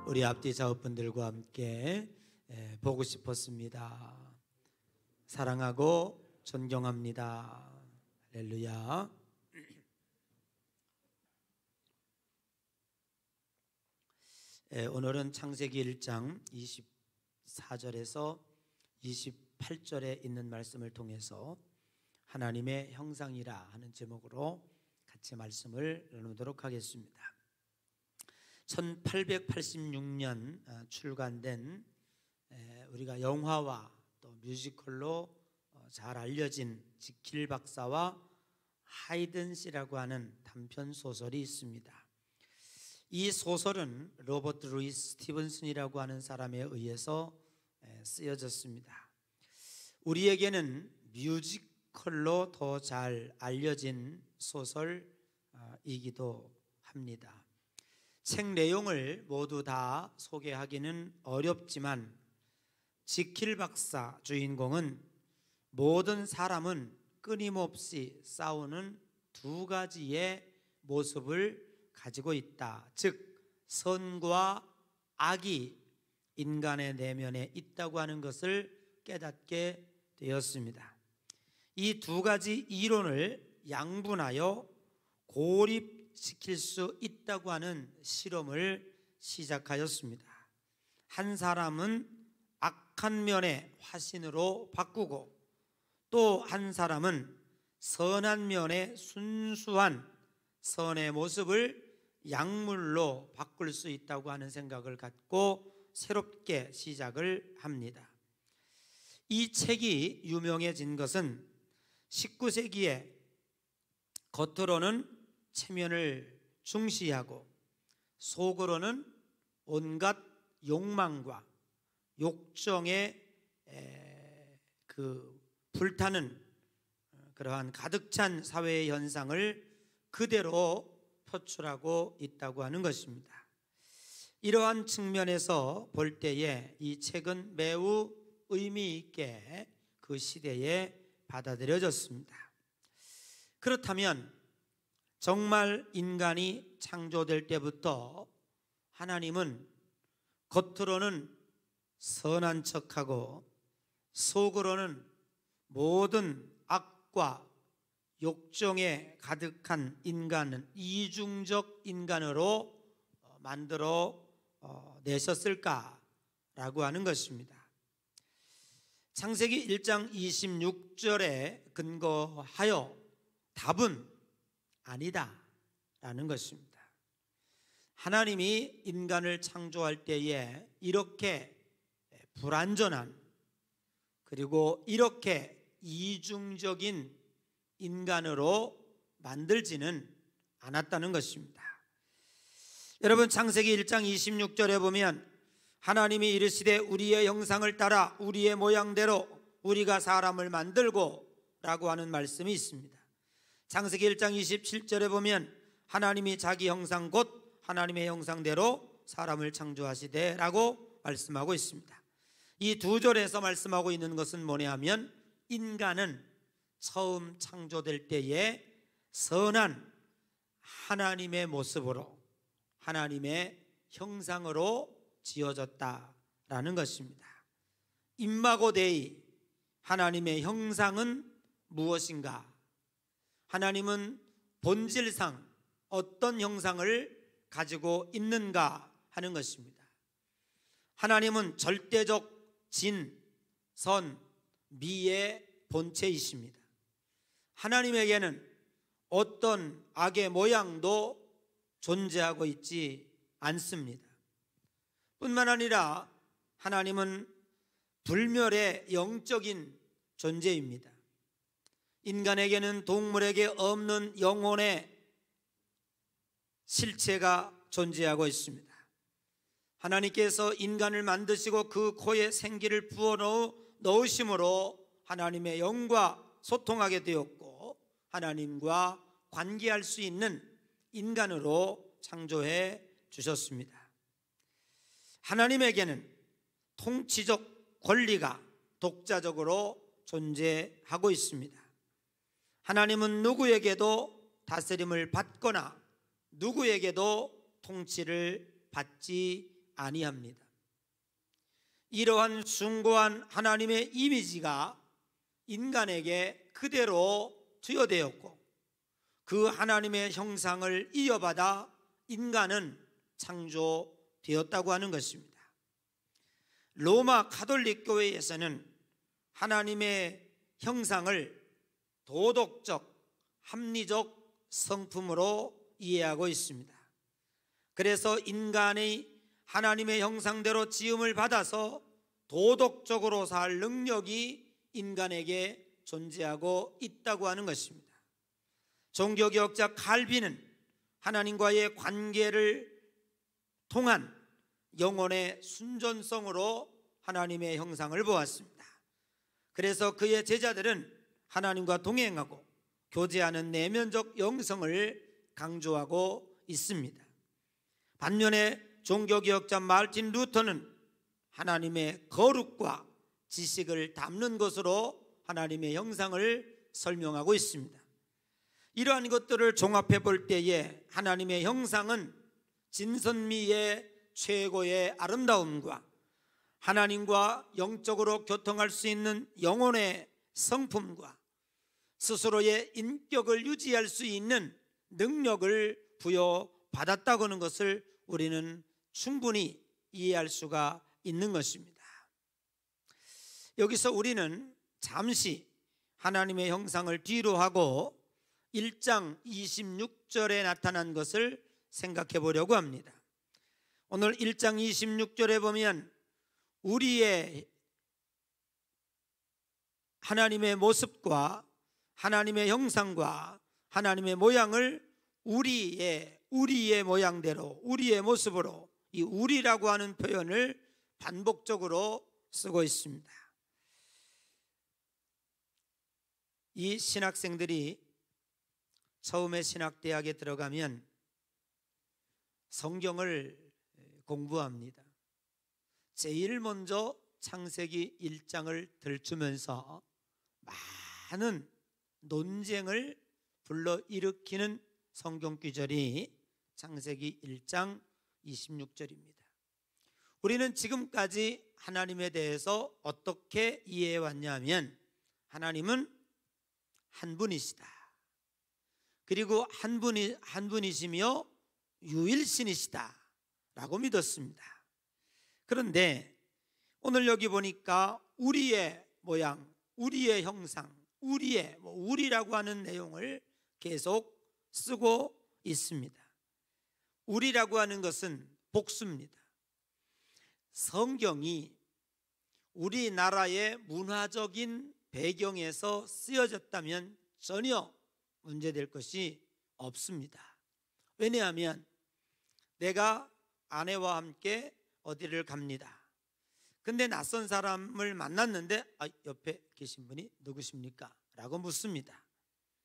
우리 앞뒤 작업분들과 함께 보고 싶었습니다. 사랑하고 존경합니다. 할렐루야. 오늘은 창세기 1장 24절에서 28절에 있는 말씀을 통해서 하나님의 형상이라 하는 제목으로 같이 말씀을 나누도록 하겠습니다. 1886년 출간된 우리가 영화와 또 뮤지컬로 잘 알려진 지킬 박사와 하이든 씨라고 하는 단편 소설이 있습니다. 이 소설은 로버트 루이스 스티븐슨이라고 하는 사람에 의해서 쓰여졌습니다. 우리에게는 뮤지컬로 더 잘 알려진 소설이기도 합니다. 책 내용을 모두 다 소개하기는 어렵지만 지킬 박사 주인공은 모든 사람은 끊임없이 싸우는 두 가지의 모습을 가지고 있다. 즉 선과 악이 인간의 내면에 있다고 하는 것을 깨닫게 되었습니다. 이 두 가지 이론을 양분하여 고립시킬 수 있다고 하는 실험을 시작하였습니다. 한 사람은 악한 면의 화신으로 바꾸고 또 한 사람은 선한 면의 순수한 선의 모습을 약물로 바꿀 수 있다고 하는 생각을 갖고 새롭게 시작을 합니다. 이 책이 유명해진 것은 19세기에 겉으로는 체면을 중시하고 속으로는 온갖 욕망과 욕정에 불타는 그러한 가득 찬 사회의 현상을 그대로 표출하고 있다고 하는 것입니다. 이러한 측면에서 볼 때에 이 책은 매우 의미 있게 그 시대에 받아들여졌습니다. 그렇다면 정말 인간이 창조될 때부터 하나님은 겉으로는 선한 척하고 속으로는 모든 악과 욕정에 가득한 인간은 이중적 인간으로 만들어 내셨을까라고 하는 것입니다. 창세기 1장 26절에 근거하여 답은 아니다라는 것입니다. 하나님이 인간을 창조할 때에 이렇게 불완전한 그리고 이렇게 이중적인 인간으로 만들지는 않았다는 것입니다. 여러분 창세기 1장 26절에 보면 하나님이 이르시되 우리의 형상을 따라 우리의 모양대로 우리가 사람을 만들고 라고 하는 말씀이 있습니다. 창세기 1장 27절에 보면 하나님이 자기 형상 곧 하나님의 형상대로 사람을 창조하시되 라고 말씀하고 있습니다. 이 두 절에서 말씀하고 있는 것은 뭐냐 하면 인간은 처음 창조될 때에 선한 하나님의 모습으로 하나님의 형상으로 지어졌다라는 것입니다. 임마고 데이 하나님의 형상은 무엇인가? 하나님은 본질상 어떤 형상을 가지고 있는가 하는 것입니다. 하나님은 절대적 진, 선, 미의 본체이십니다. 하나님에게는 어떤 악의 모양도 존재하고 있지 않습니다. 뿐만 아니라 하나님은 불멸의 영적인 존재입니다. 인간에게는 동물에게 없는 영혼의 실체가 존재하고 있습니다. 하나님께서 인간을 만드시고 그 코에 생기를 부어 넣으심으로 하나님의 영과 소통하게 되었고 하나님과 관계할 수 있는 인간으로 창조해 주셨습니다. 하나님에게는 통치적 권리가 독자적으로 존재하고 있습니다. 하나님은 누구에게도 다스림을 받거나 누구에게도 통치를 받지 아니합니다. 이러한 숭고한 하나님의 이미지가 인간에게 그대로 투여되었고 그 하나님의 형상을 이어받아 인간은 창조되었다고 하는 것입니다. 로마 가톨릭 교회에서는 하나님의 형상을 도덕적, 합리적 성품으로 이해하고 있습니다. 그래서 인간의 하나님의 형상대로 지음을 받아서 도덕적으로 살 능력이 인간에게 존재하고 있다고 하는 것입니다. 종교개혁자 칼빈은 하나님과의 관계를 통한 영혼의 순전성으로 하나님의 형상을 보았습니다. 그래서 그의 제자들은 하나님과 동행하고 교제하는 내면적 영성을 강조하고 있습니다. 반면에 종교개혁자 마르틴 루터는 하나님의 거룩과 지식을 담는 것으로 하나님의 형상을 설명하고 있습니다. 이러한 것들을 종합해 볼 때에 하나님의 형상은 진선미의 최고의 아름다움과 하나님과 영적으로 교통할 수 있는 영혼의 성품과 스스로의 인격을 유지할 수 있는 능력을 부여받았다고 하는 것을 우리는 충분히 이해할 수가 있는 것입니다. 여기서 우리는 잠시 하나님의 형상을 뒤로 하고 1장 26절에 나타난 것을 생각해 보려고 합니다. 오늘 1장 26절에 보면 우리의 하나님의 모습과 하나님의 형상과 하나님의 모양을 우리의 모양대로 우리의 모습으로 이 우리라고 하는 표현을 반복적으로 쓰고 있습니다. 이 신학생들이 처음에 신학대학에 들어가면 성경을 공부합니다. 제일 먼저 창세기 1장을 들추면서 많은 논쟁을 불러일으키는 성경 구절이 창세기 1장 26절입니다. 우리는 지금까지 하나님에 대해서 어떻게 이해해 왔냐면 하나님은 한 분이시다. 그리고 한 분이시며 유일신이시다 라고 믿었습니다. 그런데 오늘 여기 보니까 우리의 모양, 우리의 형상, 우리라고 하는 내용을 계속 쓰고 있습니다. 우리라고 하는 것은 복수입니다. 성경이 우리나라의 문화적인 배경에서 쓰여졌다면 전혀 문제될 것이 없습니다. 왜냐하면 내가 아내와 함께 어디를 갑니다. 근데 낯선 사람을 만났는데 옆에 계신 분이 누구십니까? 라고 묻습니다.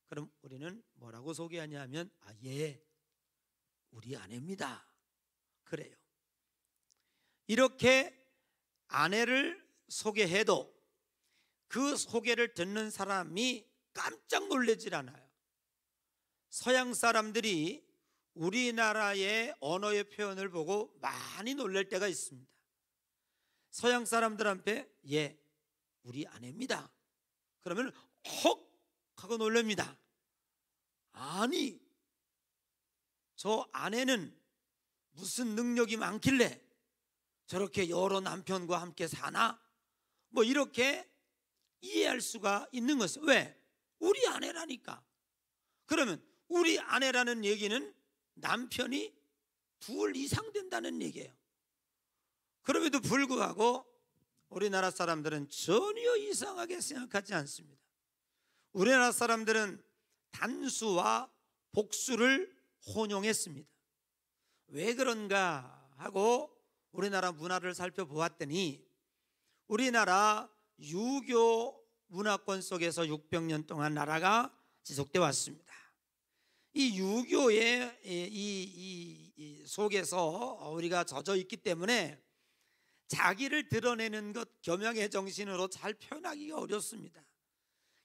그럼 우리는 뭐라고 소개하냐 하면 예, 우리 아내입니다. 그래요. 이렇게 아내를 소개해도 그 소개를 듣는 사람이 깜짝 놀라질 않아요. 서양 사람들이 우리나라의 언어의 표현을 보고 많이 놀랄 때가 있습니다. 서양 사람들한테 예, 우리 아내입니다. 그러면 헉 하고 놀랍니다. 아니, 저 아내는 무슨 능력이 많길래 저렇게 여러 남편과 함께 사나? 뭐 이렇게 이해할 수가 있는 것은 왜? 우리 아내라니까. 그러면 우리 아내라는 얘기는 남편이 둘 이상 된다는 얘기예요. 그럼에도 불구하고 우리나라 사람들은 전혀 이상하게 생각하지 않습니다. 우리나라 사람들은 단수와 복수를 혼용했습니다. 왜 그런가 하고 우리나라 문화를 살펴보았더니 우리나라 유교 문화권 속에서 600년 동안 나라가 지속되어 왔습니다. 이 유교의 이 속에서 우리가 젖어 있기 때문에 자기를 드러내는 것, 겸양의 정신으로 잘 표현하기가 어렵습니다.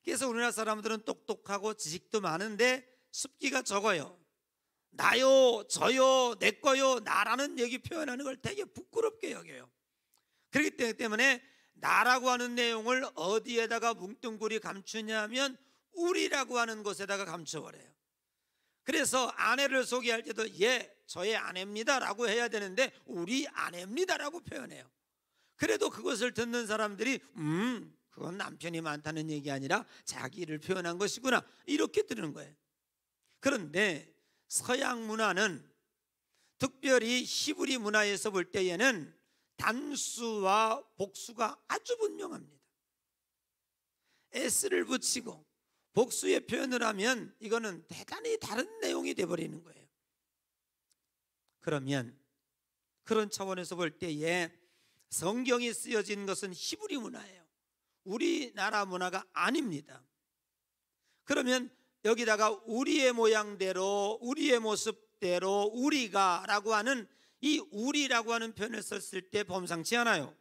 그래서 우리나라 사람들은 똑똑하고 지식도 많은데 습기가 적어요. 나요, 저요, 내 거요, 나라는 얘기 표현하는 걸 되게 부끄럽게 여겨요. 그렇기 때문에 나라고 하는 내용을 어디에다가 뭉뚱그리 감추냐면 우리라고 하는 곳에다가 감춰버려요. 그래서 아내를 소개할 때도 저의 아내입니다 라고 해야 되는데 우리 아내입니다 라고 표현해요. 그래도 그것을 듣는 사람들이 그건 남편이 많다는 얘기 아니라 자기를 표현한 것이구나 이렇게 들은 거예요. 그런데 서양 문화는, 특별히 히브리 문화에서 볼 때에는 단수와 복수가 아주 분명합니다. s를 붙이고 복수의 표현을 하면 이거는 대단히 다른 내용이 되어버리는 거예요. 그러면 그런 차원에서 볼 때에 성경이 쓰여진 것은 히브리 문화예요. 우리나라 문화가 아닙니다. 그러면 여기다가 우리의 모양대로, 우리의 모습대로, 우리가 라고 하는 이 우리라고 하는 표현을 썼을 때 범상치 않아요.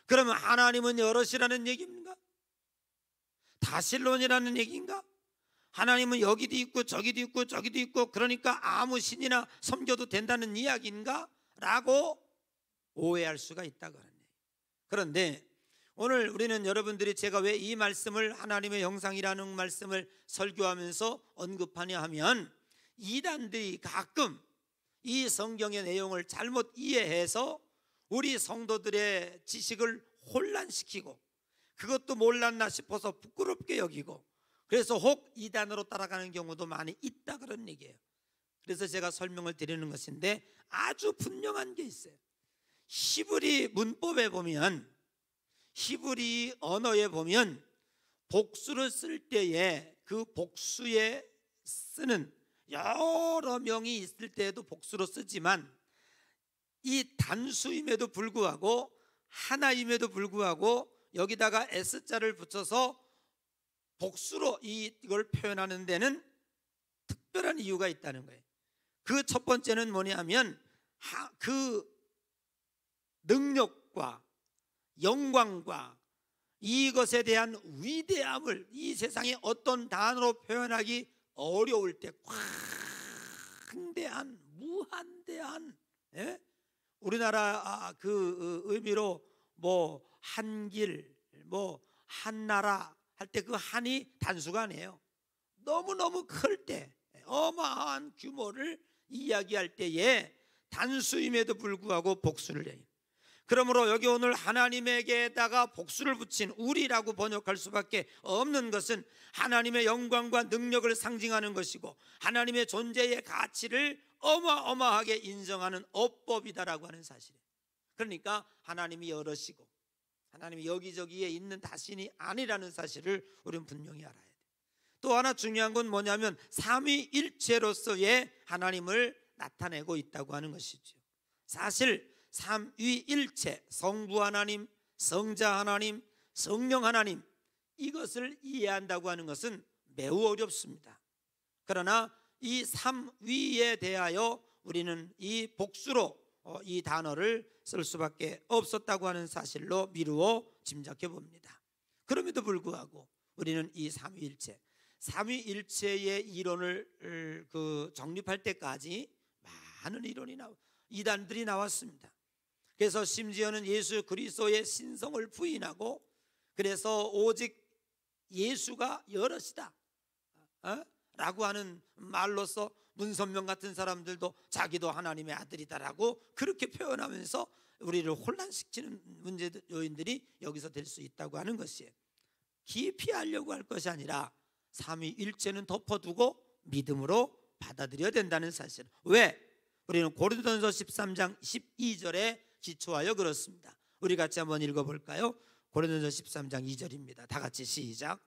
그러면 하나님은 여럿이라는 얘기입니까? 다실론이라는 얘기인가? 하나님은 여기도 있고 저기도 있고 저기도 있고 그러니까 아무 신이나 섬겨도 된다는 이야기인가? 라고 오해할 수가 있다 그러네. 그런데 오늘 우리는 여러분들이 제가 왜 이 말씀을 하나님의 형상이라는 말씀을 설교하면서 언급하냐 하면 이단들이 가끔 이 성경의 내용을 잘못 이해해서 우리 성도들의 지식을 혼란시키고 그것도 몰랐나 싶어서 부끄럽게 여기고 그래서 혹 이단으로 따라가는 경우도 많이 있다 그런 얘기예요. 그래서 제가 설명을 드리는 것인데 아주 분명한 게 있어요. 히브리 문법에 보면, 히브리 언어에 보면 복수를 쓸 때에 그 복수에 쓰는 여러 명이 있을 때에도 복수로 쓰지만 이 단수임에도 불구하고 하나임에도 불구하고 여기다가 S자를 붙여서 복수로 이걸 표현하는 데는 특별한 이유가 있다는 거예요. 그 첫 번째는 뭐냐면 그 능력과 영광과 이것에 대한 위대함을 이 세상에 어떤 단어로 표현하기 어려울 때 광대한, 무한대한, 우리나라 그 의미로 뭐 한길, 뭐 한나라 할 때 그 한이 단수가 아니에요. 너무너무 클 때, 어마어마한 규모를 이야기할 때에 단수임에도 불구하고 복수를 해요. 그러므로 여기 오늘 하나님에게다가 복수를 붙인 우리라고 번역할 수밖에 없는 것은 하나님의 영광과 능력을 상징하는 것이고 하나님의 존재의 가치를 어마어마하게 인정하는 어법이다라고 하는 사실이에요. 그러니까 하나님이 여럿이고 하나님이 여기저기에 있는 다신이 아니라는 사실을 우리는 분명히 알아야 돼요. 또 하나 중요한 건 뭐냐면 삼위일체로서의 하나님을 나타내고 있다고 하는 것이죠. 사실 삼위일체, 성부 하나님, 성자 하나님, 성령 하나님, 이것을 이해한다고 하는 것은 매우 어렵습니다. 그러나 이 삼위에 대하여 우리는 이 복수로 이 단어를 쓸 수밖에 없었다고 하는 사실로 미루어 짐작해 봅니다. 그럼에도 불구하고 우리는 이 삼위일체, 삼위일체의 이론을 정립할 때까지 많은 이론이 이단들이 나왔습니다. 그래서 심지어는 예수 그리스도의 신성을 부인하고 그래서 오직 예수가 여럿이다 라고 하는 말로서 문선명 같은 사람들도 자기도 하나님의 아들이다라고 그렇게 표현하면서 우리를 혼란시키는 문제 요인들이 여기서 될 수 있다고 하는 것이에요. 깊이 알려고 할 것이 아니라 삼위일체는 덮어두고 믿음으로 받아들여야 된다는 사실. 왜? 우리는 고린도전서 13장 12절에 기초하여 그렇습니다. 우리 같이 한번 읽어볼까요? 고린도전서 13장 2절입니다. 다 같이 시작.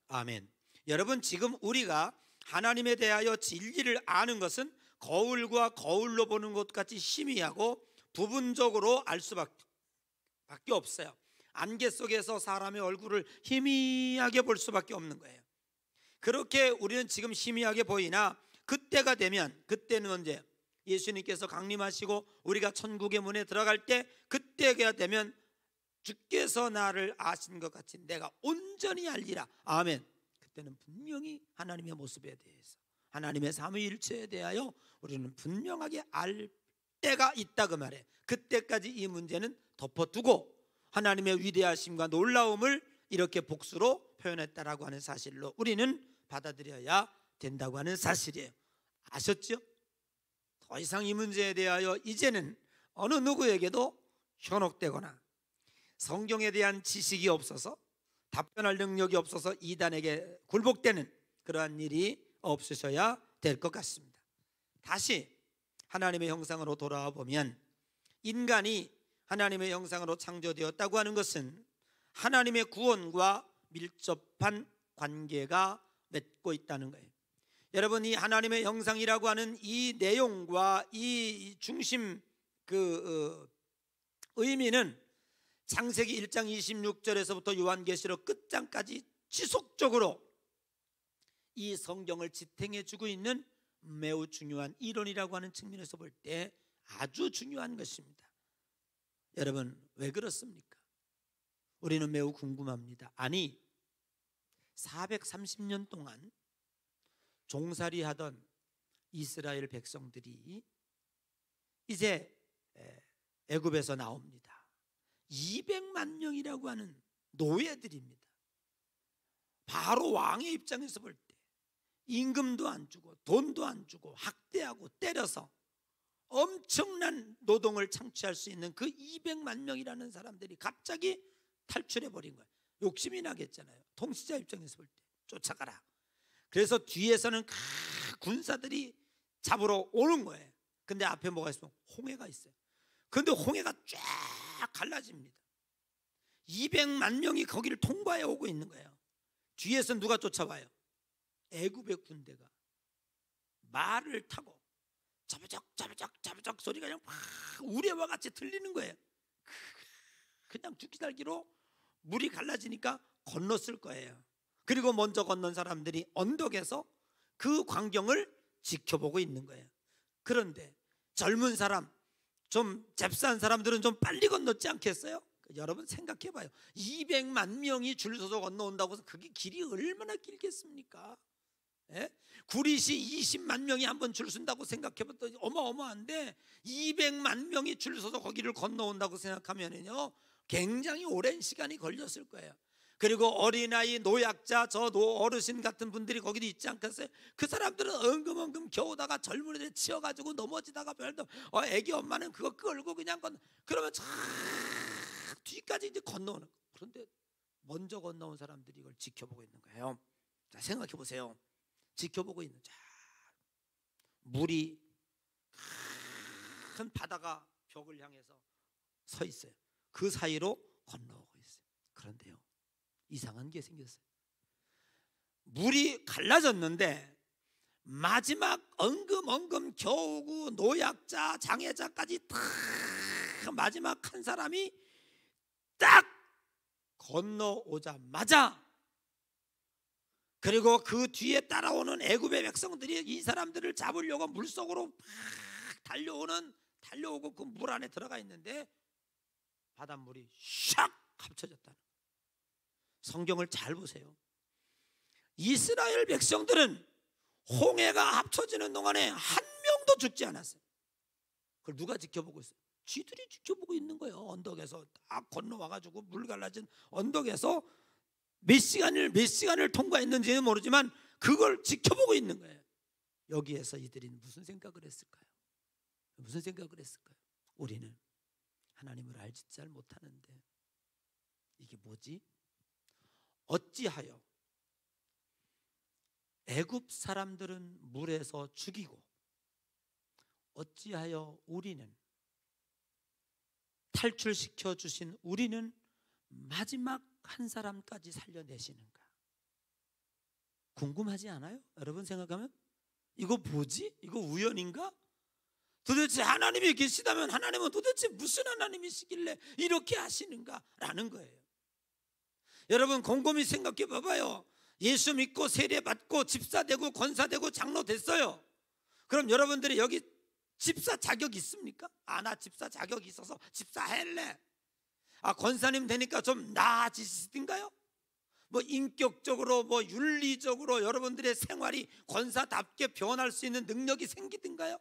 아멘. 여러분, 지금 우리가 하나님에 대하여 진리를 아는 것은 거울과 거울로 보는 것 같이 희미하고 부분적으로 알 수밖에 없어요. 안개 속에서 사람의 얼굴을 희미하게 볼 수밖에 없는 거예요. 그렇게 우리는 지금 희미하게 보이나 그때가 되면, 그때는 언제? 예수님께서 강림하시고 우리가 천국의 문에 들어갈 때, 그때가 되면 주께서 나를 아신 것 같이 내가 온전히 알리라. 아멘. 그때는 분명히 하나님의 모습에 대해서, 하나님의 삼위일체에 대하여 우리는 분명하게 알 때가 있다 그 말이에요. 그때까지 이 문제는 덮어두고 하나님의 위대하심과 놀라움을 이렇게 복수로 표현했다라고 하는 사실로 우리는 받아들여야 된다고 하는 사실이에요. 아셨죠? 더 이상 이 문제에 대하여 이제는 어느 누구에게도 현혹되거나 성경에 대한 지식이 없어서, 답변할 능력이 없어서 이단에게 굴복되는 그러한 일이 없으셔야 될 것 같습니다. 다시 하나님의 형상으로 돌아와 보면, 인간이 하나님의 형상으로 창조되었다고 하는 것은 하나님의 구원과 밀접한 관계가 맺고 있다는 거예요. 여러분, 이 하나님의 형상이라고 하는 이 내용과 이 중심 의미는 창세기 1장 26절에서부터 요한계시록 끝장까지 지속적으로 이 성경을 지탱해 주고 있는 매우 중요한 이론이라고 하는 측면에서 볼 때 아주 중요한 것입니다. 여러분, 왜 그렇습니까? 우리는 매우 궁금합니다. 아니, 430년 동안 종살이 하던 이스라엘 백성들이 이제 애굽에서 나옵니다. 200만 명이라고 하는 노예들입니다. 바로 왕의 입장에서 볼 때 임금도 안 주고 돈도 안 주고 학대하고 때려서 엄청난 노동을 창취할 수 있는 그 200만 명이라는 사람들이 갑자기 탈출해 버린 거예요. 욕심이 나겠잖아요. 통치자 입장에서 볼 때 쫓아가라. 그래서 뒤에서는 군사들이 잡으러 오는 거예요. 근데 앞에 뭐가 있어요? 홍해가 있어요. 근데 홍해가 쫙 갈라집니다. 200만 명이 거기를 통과해 오고 있는 거예요. 뒤에서 누가 쫓아와요? 애굽의 군대가 말을 타고 자부작 소리가 그냥 막 우레와 같이 들리는 거예요. 그냥 죽기살기로 물이 갈라지니까 건넜을 거예요. 그리고 먼저 건넌 사람들이 언덕에서 그 광경을 지켜보고 있는 거예요. 그런데 젊은 사람, 좀 잽싼 사람들은 좀 빨리 건넜지 않겠어요? 여러분 생각해 봐요. 200만 명이 줄 서서 건너온다고 해서 그게 길이 얼마나 길겠습니까? 예? 구릿이 20만 명이 한번 줄 선다고 생각해 봤더니 어마어마한데, 200만 명이 줄 서서 거기를 건너온다고 생각하면요 굉장히 오랜 시간이 걸렸을 거예요. 그리고 어린아이, 노약자, 어르신 같은 분들이 거기도 있지 않겠어요? 그 사람들은 엉금엉금 겨우다가 젊은이들 치여가지고 넘어지다가 별도 애기 엄마는 그거 끌고 그냥 그러면 쫙 뒤까지 이제 건너오는 거예요. 그런데 먼저 건너온 사람들이 이걸 지켜보고 있는 거예요. 자, 생각해 보세요. 지켜보고 있는, 자, 물이 큰 바다가 벽을 향해서 서 있어요. 그 사이로 건너오고 있어요. 그런데요, 이상한 게 생겼어요. 물이 갈라졌는데 마지막 엉금엉금 겨우고 노약자, 장애자까지 다 마지막 한 사람이 딱 건너오자마자, 그리고 그 뒤에 따라오는 애굽의 백성들이 이 사람들을 잡으려고 물속으로 막 달려오고 그 물 안에 들어가 있는데 바닷물이 샥 합쳐졌다는 거예요. 성경을 잘 보세요. 이스라엘 백성들은 홍해가 합쳐지는 동안에 한 명도 죽지 않았어요. 그걸 누가 지켜보고 있어요? 쥐들이 지켜보고 있는 거예요. 언덕에서 딱 건너와가지고 물 갈라진 언덕에서 몇 시간을 통과했는지는 모르지만 그걸 지켜보고 있는 거예요. 여기에서 이들이 무슨 생각을 했을까요? 무슨 생각을 했을까요? 우리는 하나님을 알지 잘 못하는데 이게 뭐지? 어찌하여 애굽 사람들은 물에서 죽이고 어찌하여 우리는 탈출시켜 주신 우리는 마지막 한 사람까지 살려내시는가? 궁금하지 않아요? 여러분 생각하면 이거 뭐지? 이거 우연인가? 도대체 하나님이 계시다면 하나님은 도대체 무슨 하나님이시길래 이렇게 하시는가? 라는 거예요. 여러분 곰곰이 생각해 봐봐요. 예수 믿고 세례 받고 집사되고 권사되고 장로 됐어요. 그럼 여러분들이 여기 집사 자격 있습니까? 나 집사 자격 있어서 집사 할래. 권사님 되니까 좀 나아지시든가요? 뭐 인격적으로 뭐 윤리적으로 여러분들의 생활이 권사답게 변할 수 있는 능력이 생기든가요?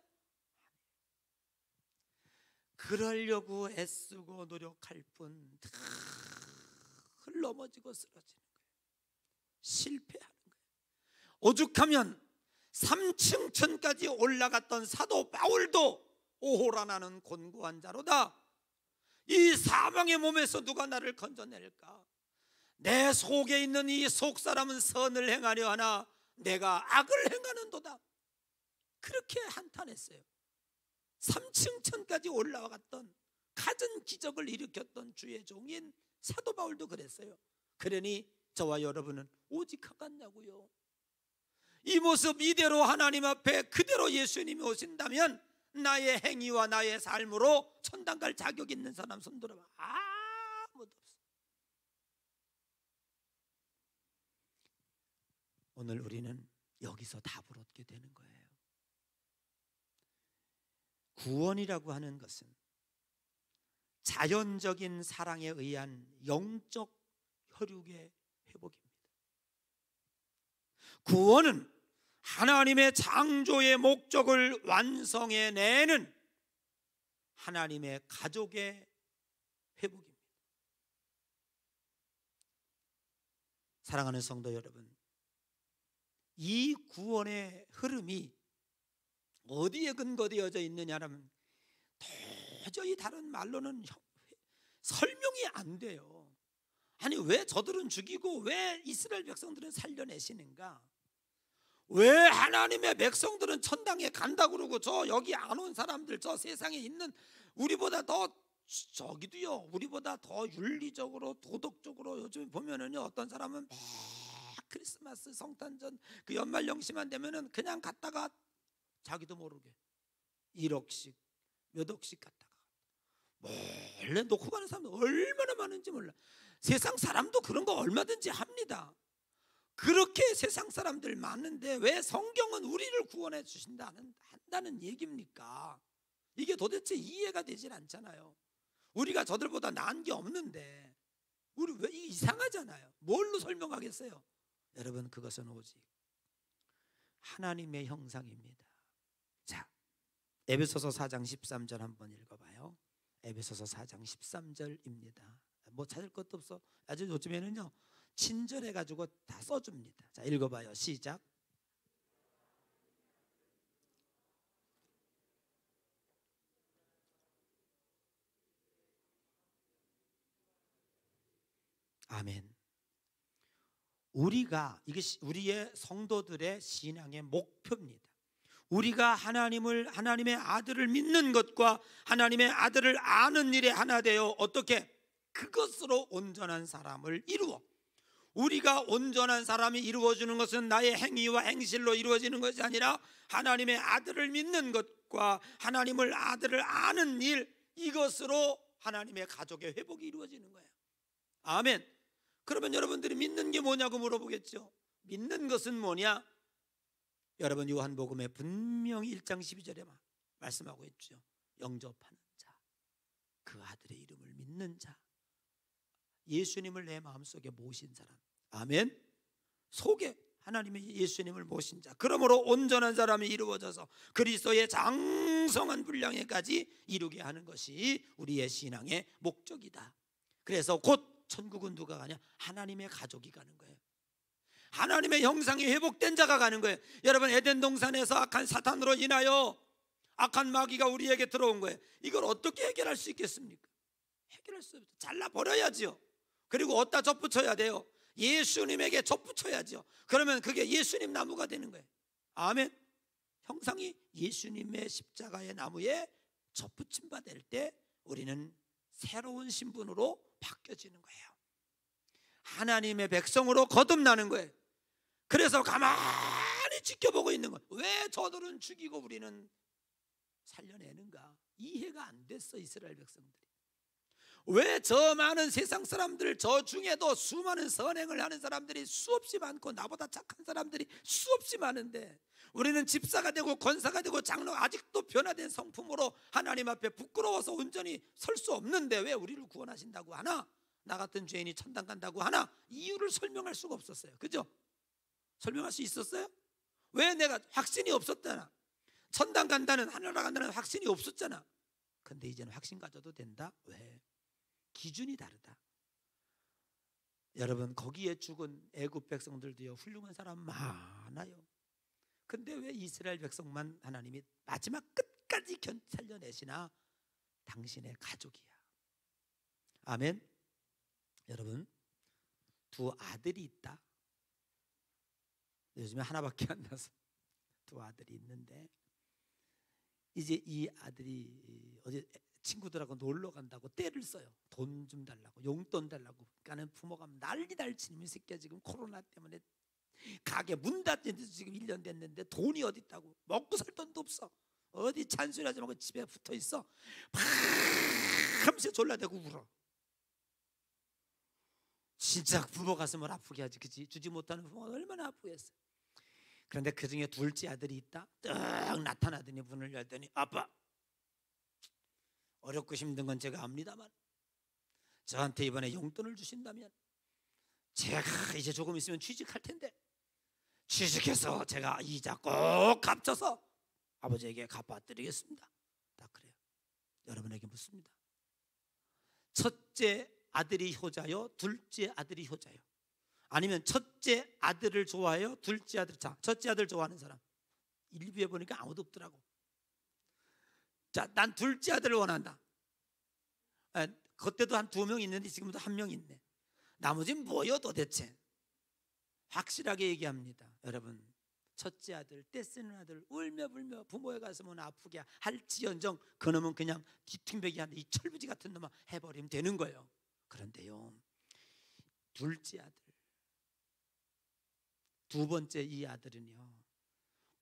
그러려고 애쓰고 노력할 뿐 늘 넘어지고 쓰러지는 거예요. 실패하는 거예요. 오죽하면 3층 천까지 올라갔던 사도 바울도 오호라 나는 곤고한 자로다. 이 사망의 몸에서 누가 나를 건져낼까? 내 속에 있는 이 속사람은 선을 행하려 하나 내가 악을 행하는도다. 그렇게 한탄했어요. 3층 천까지 올라갔던 갖은 기적을 일으켰던 주의 종인 사도 바울도 그랬어요. 그러니 저와 여러분은 오직 하겠냐고요. 이 모습 이대로 하나님 앞에 그대로 예수님이 오신다면 나의 행위와 나의 삶으로 천당 갈 자격 있는 사람 손 들어봐. 아무도 없어. 오늘 우리는 여기서 답을 얻게 되는 거예요. 구원이라고 하는 것은 자연적인 사랑에 의한 영적 혈육의 회복입니다. 구원은 하나님의 창조의 목적을 완성해내는 하나님의 가족의 회복입니다. 사랑하는 성도 여러분, 이 구원의 흐름이 어디에 근거되어져 있느냐라면 도저히 다른 말로는 설명이 안 돼요. 아니 왜 저들은 죽이고 왜 이스라엘 백성들은 살려내시는가? 왜 하나님의 백성들은 천당에 간다고 그러고 저 여기 안 온 사람들, 저 세상에 있는 우리보다 더 저기도요, 우리보다 더 윤리적으로 도덕적으로 요즘 보면은요, 어떤 사람은 매 크리스마스 성탄절 그 연말 영시만 되면은 그냥 갔다가 자기도 모르게 1억씩 몇 억씩 갔다가 몰래 놓고 가는 사람도 얼마나 많은지 몰라. 세상 사람도 그런 거 얼마든지 합니다. 그렇게 세상 사람들 많은데 왜 성경은 우리를 구원해 한다는 얘기입니까? 이게 도대체 이해가 되질 않잖아요. 우리가 저들보다 나은 게 없는데 우리 왜 이상하잖아요. 뭘로 설명하겠어요? 여러분, 그것은 오직 하나님의 형상입니다. 자, 에베소서 4장 13절 한번 읽어봐요. 에베소서 4장 13절입니다. 뭐 찾을 것도 없어. 아주 요즘에는요 친절해가지고 다 써줍니다. 자, 읽어봐요. 시작. 아멘. 이것이 우리의 성도들의 신앙의 목표입니다. 우리가 하나님의 아들을 믿는 것과 하나님의 아들을 아는 일에 하나 되어 어떻게 그것으로 온전한 사람을 이루어, 우리가 온전한 사람이 이루어지는 것은 나의 행위와 행실로 이루어지는 것이 아니라 하나님의 아들을 믿는 것과 하나님을 아들을 아는 일, 이것으로 하나님의 가족의 회복이 이루어지는 거예요. 아멘. 그러면 여러분들이 믿는 게 뭐냐고 물어보겠죠. 믿는 것은 뭐냐? 여러분, 요한복음에 분명히 1장 12절에 말씀하고 있죠. 영접하는 자, 그 아들의 이름을 믿는 자, 예수님을 내 마음속에 모신 사람. 아멘. 속에 하나님의 예수님을 모신 자, 그러므로 온전한 사람이 이루어져서 그리스도의 장성한 분량에까지 이루게 하는 것이 우리의 신앙의 목적이다. 그래서 곧 천국은 누가 가냐? 하나님의 가족이 가는 거예요. 하나님의 형상이 회복된 자가 가는 거예요. 여러분, 에덴 동산에서 악한 사탄으로 인하여 악한 마귀가 우리에게 들어온 거예요. 이걸 어떻게 해결할 수 있겠습니까? 해결할 수 없어요. 잘라버려야지요. 그리고 어디다 접붙여야 돼요? 예수님에게 접붙여야죠. 그러면 그게 예수님 나무가 되는 거예요. 아멘. 형상이 예수님의 십자가의 나무에 접붙임 받을 때 우리는 새로운 신분으로 바뀌어지는 거예요. 하나님의 백성으로 거듭나는 거예요. 그래서 가만히 지켜보고 있는 거예요. 왜 저들은 죽이고 우리는 살려내는가? 이해가 안 됐어, 이스라엘 백성들이. 왜 저 많은 세상 사람들, 저 중에도 수많은 선행을 하는 사람들이 수없이 많고 나보다 착한 사람들이 수없이 많은데 우리는 집사가 되고 권사가 되고 장로, 아직도 변화된 성품으로 하나님 앞에 부끄러워서 온전히 설 수 없는데 왜 우리를 구원하신다고 하나? 나 같은 죄인이 천당 간다고 하나? 이유를 설명할 수가 없었어요. 그죠? 설명할 수 있었어요? 왜? 내가 확신이 없었잖아. 천당 간다는, 하늘나라 간다는 확신이 없었잖아. 근데 이제는 확신 가져도 된다? 왜? 기준이 다르다. 여러분, 거기에 죽은 애굽 백성들도요 훌륭한 사람 많아요. 근데 왜 이스라엘 백성만 하나님이 마지막 끝까지 살려내시나? 당신의 가족이야. 아멘. 여러분, 두 아들이 있다. 요즘에 하나밖에 안 나서 두 아들이 있는데 이제 이 아들이 어디 친구들하고 놀러 간다고 떼를 써요. 돈 좀 달라고, 용돈 달라고. 그러니까는 부모가 난리 날치는, 이 새끼야 지금 코로나 때문에 가게 문 닫은 지 지금 1년 됐는데 돈이 어디 있다고, 먹고 살 돈도 없어. 어디 잔소리하지 말고 집에 붙어 있어. 밤새 졸라대고 울어. 진짜 부모 가슴을 아프게 하지, 그치? 주지 못하는 부모가 얼마나 아프겠어. 그런데 그 중에 둘째 아들이 있다. 딱 나타나더니 문을 열더니, 아빠, 어렵고 힘든 건 제가 압니다만 저한테 이번에 용돈을 주신다면 제가 이제 조금 있으면 취직할 텐데 취직해서 제가 이자 꼭 갚쳐서 아버지에게 갚아드리겠습니다. 딱 그래요. 여러분에게 묻습니다. 첫째 아들이 효자요, 둘째 아들이 효자요? 아니면 첫째 아들을 좋아해요, 둘째 아들? 자, 첫째 아들 좋아하는 사람 일부에 보니까 아무도 없더라고. 자, 난 둘째 아들을 원한다. 그때도 한 2명 있는데 지금도 1명 있네. 나머지는 뭐요 도대체? 확실하게 얘기합니다. 여러분, 첫째 아들, 떼쓰는 아들, 울며 불며 부모의 가슴은 아프게 할지언정 그놈은 그냥 뒤퉁배기 하는 이 철부지 같은 놈만 해버리면 되는 거예요. 그런데요, 둘째 아들, 두 번째 이 아들은요,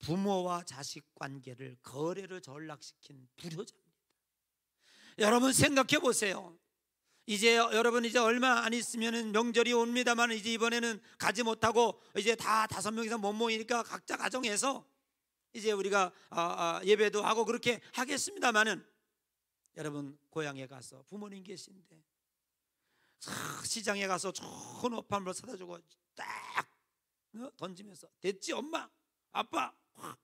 부모와 자식 관계를 거래로 전락시킨 불효자입니다. 여러분 생각해 보세요. 이제 여러분 이제 얼마 안 있으면 명절이 옵니다만 이제 이번에는 가지 못하고 이제 다 5명 이상 못 모이니까 각자 가정에서 이제 우리가 예배도 하고 그렇게 하겠습니다만은 여러분 고향에 가서 부모님 계신데 시장에 가서 좋은 옷 한 벌 사다 주고 딱 던지면서 됐지 엄마, 아빠,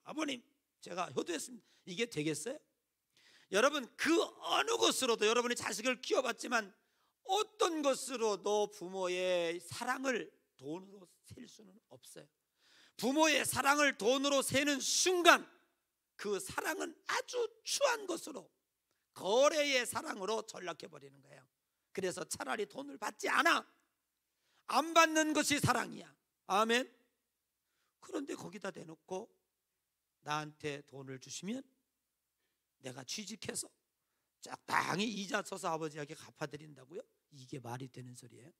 아버님 제가 효도했습니다. 이게 되겠어요? 여러분, 그 어느 것으로도 여러분이 자식을 키워봤지만 어떤 것으로도 부모의 사랑을 돈으로 셀 수는 없어요. 부모의 사랑을 돈으로 세는 순간 그 사랑은 아주 추한 것으로, 거래의 사랑으로 전락해버리는 거예요. 그래서 차라리 돈을 받지 않아. 안 받는 것이 사랑이야. 아멘. 그런데 거기다 대놓고 나한테 돈을 주시면 내가 취직해서 적당히 이자 써서 아버지에게 갚아드린다고요? 이게 말이 되는 소리예요?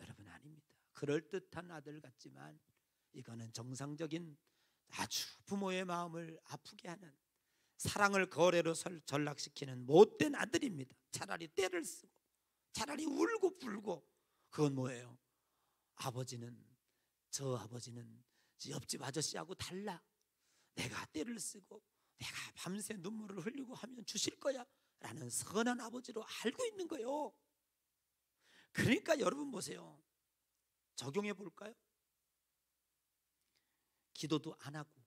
여러분, 아닙니다. 그럴듯한 아들 같지만 이거는 정상적인 아주 부모의 마음을 아프게 하는, 사랑을 거래로 전락시키는 못된 아들입니다. 차라리 떼를 쓰고 차라리 울고 불고. 그건 뭐예요? 저 아버지는 옆집 아저씨하고 달라. 내가 떼를 쓰고 내가 밤새 눈물을 흘리고 하면 주실 거야 라는 선한 아버지로 알고 있는 거예요. 그러니까 여러분 보세요. 적용해 볼까요? 기도도 안 하고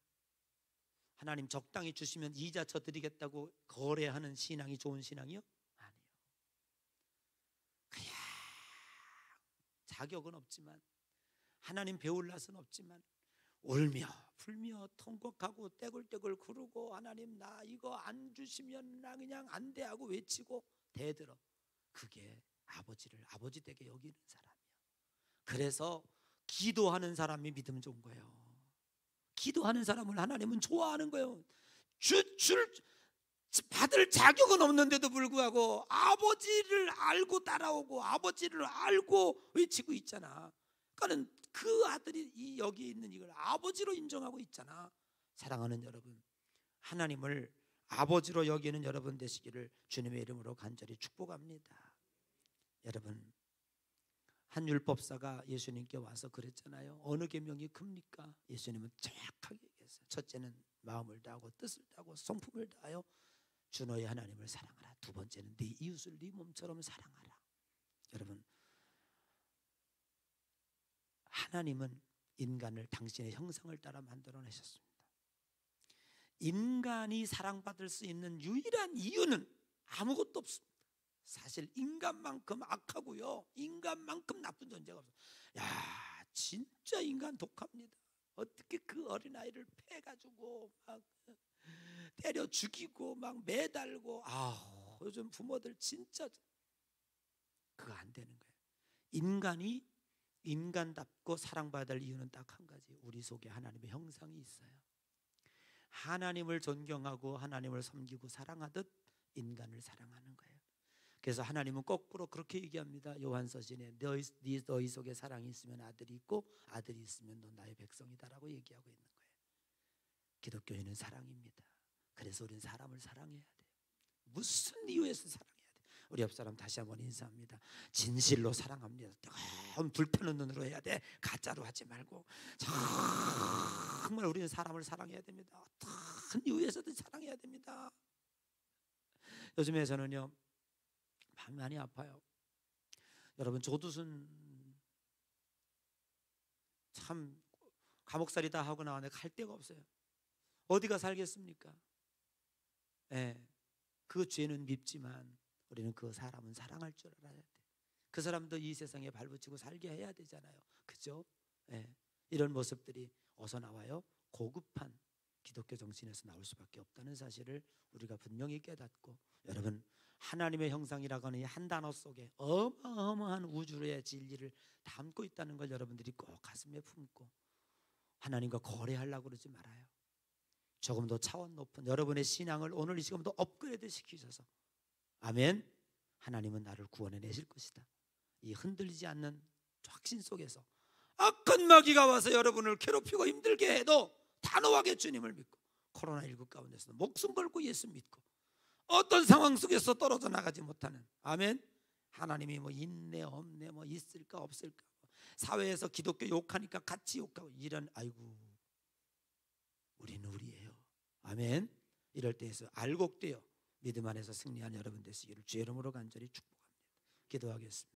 하나님 적당히 주시면 이자 쳐 드리겠다고 거래하는 신앙이 좋은 신앙이요? 아니요. 그냥 자격은 없지만 하나님 배울 낯은 없지만 울며 불며 통곡하고 떼굴떼굴 구르고 하나님 나 이거 안 주시면 나 그냥 안 돼 하고 외치고 대들어. 그게 아버지를 아버지 되게 여기는 사람이야. 그래서 기도하는 사람이 믿음 좋은 거예요. 기도하는 사람을 하나님은 좋아하는 거예요. 받을 자격은 없는데도 불구하고 아버지를 알고 따라오고 아버지를 알고 외치고 있잖아. 그러니까 그 아들이 여기 있는 이걸 아버지로 인정하고 있잖아. 사랑하는 여러분, 하나님을 아버지로 여기는 여러분 되시기를 주님의 이름으로 간절히 축복합니다. 여러분, 한 율법사가 예수님께 와서 그랬잖아요. 어느 계명이 큽니까? 예수님은 정확하게 얘기했어요. 첫째는 마음을 다하고 뜻을 다하고 성품을 다하여 주 너의 하나님을 사랑하라. 두 번째는 네 이웃을 네 몸처럼 사랑하라. 여러분, 하나님은 인간을 당신의 형상을 따라 만들어내셨습니다. 인간이 사랑받을 수 있는 유일한 이유는 아무것도 없습니다. 사실 인간만큼 악하고요, 인간만큼 나쁜 존재가 없어요. 야, 진짜 인간 독합니다. 어떻게 그 어린아이를 패가지고 막 때려 죽이고 막 매달고, 요즘 부모들 진짜 그거 안 되는 거예요. 인간이 인간답고 사랑받아야 될 이유는 딱 한 가지, 우리 속에 하나님의 형상이 있어요. 하나님을 존경하고 하나님을 섬기고 사랑하듯 인간을 사랑하는 거예요. 그래서 하나님은 거꾸로 그렇게 얘기합니다. 요한서신에 너희 속에 사랑이 있으면 아들이 있고 아들이 있으면 너 나의 백성이다라고 얘기하고 있는 거예요. 기독교인은 사랑입니다. 그래서 우리는 사람을 사랑해야 돼요. 무슨 이유에서 사랑해야 돼요? 우리 옆 사람 다시 한번 인사합니다. 진실로 사랑합니다. 뜨거운 불타는 눈으로 해야 돼. 가짜로 하지 말고. 정말 우리는 사람을 사랑해야 됩니다. 어떤 이유에서든 사랑해야 됩니다. 요즘에 저는요, 마음이 많이 아파요. 여러분, 조두순 참 감옥살이 다 하고 나왔는데 갈 데가 없어요. 어디가 살겠습니까? 그 죄는 밉지만 우리는 그 사람은 사랑할 줄 알아야 돼. 그 사람도 이 세상에 발붙이고 살게 해야 되잖아요. 그죠? 이런 모습들이 어디서 나와요? 고급한 기독교 정신에서 나올 수밖에 없다는 사실을 우리가 분명히 깨닫고, 여러분, 하나님의 형상이라고 하는 이 한 단어 속에 어마어마한 우주의 진리를 담고 있다는 걸 여러분들이 꼭 가슴에 품고 하나님과 거래하려고 그러지 말아요. 조금 더 차원 높은 여러분의 신앙을 오늘 이 시간 더 업그레이드 시키셔서, 아멘, 하나님은 나를 구원해 내실 것이다, 이 흔들리지 않는 확신 속에서 악한 마귀가 와서 여러분을 괴롭히고 힘들게 해도 단호하게 주님을 믿고, 코로나19 가운데서도 목숨 걸고 예수 믿고, 어떤 상황 속에서 떨어져 나가지 못하는, 아멘, 하나님이 뭐 있네 없네 뭐 있을까 없을까, 사회에서 기독교 욕하니까 같이 욕하고 이런, 아이고, 우리는 우리예요. 아멘. 이럴 때에서 알곡되어 믿음 안에서 승리한 여러분 되시기를 주의 이름으로 간절히 축복합니다. 기도하겠습니다.